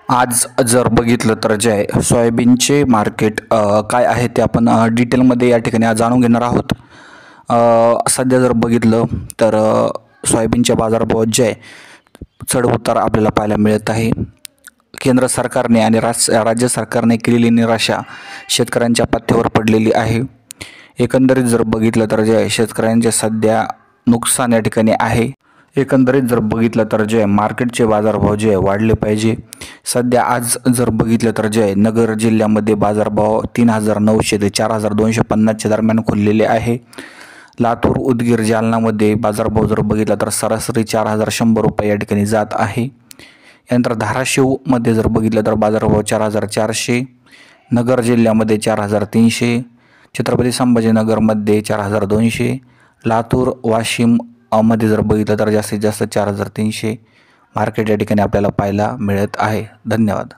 आज जर बघितलं तर जे आहे सोयाबीनचे मार्केट काय आहे ते आपण डिटेलमध्ये या ठिकाणी आज जाणून घेणार आहोत. सध्या जर बघितलं तर सोयाबीनच्या बाजारभावात जे आहे चढउतार आपल्याला पाहायला मिळत आहे. केंद्र सरकारने आणि राज्य सरकारने केलेली निराशा शेतकऱ्यांच्या पथ्यावर पडलेली आहे. एकंदरीत जर बघितलं तर जे आहे शेतकऱ्यांचे सध्या नुकसान या ठिकाणी आहे. एकंदरीत जर बघितलं तर जे आहे मार्केटचे बाजारभाव जे आहे वाढले पाहिजे. सध्या आज जर बघितलं तर जे आहे नगर जिल्ह्यामध्ये बाजारभाव 3,900 ते 4,250च्या दरम्यान खुललेले आहे. लातूर, उदगीर, जालनामध्ये बाजारभाव जर बघितला तर सरासरी 4,100 रुपये या ठिकाणी जात आहे. यानंतर धाराशिवमध्ये जर बघितलं तर बाजारभाव 4,400, नगर जिल्ह्यामध्ये 4,300, छत्रपती संभाजीनगरमध्ये 4,200, लातूर, वाशिम मध्ये जर बघितलं तर जास्तीत जास्त 4,300 मार्केट या ठिकाणी आपल्याला पाहायला मिळत आहे. धन्यवाद.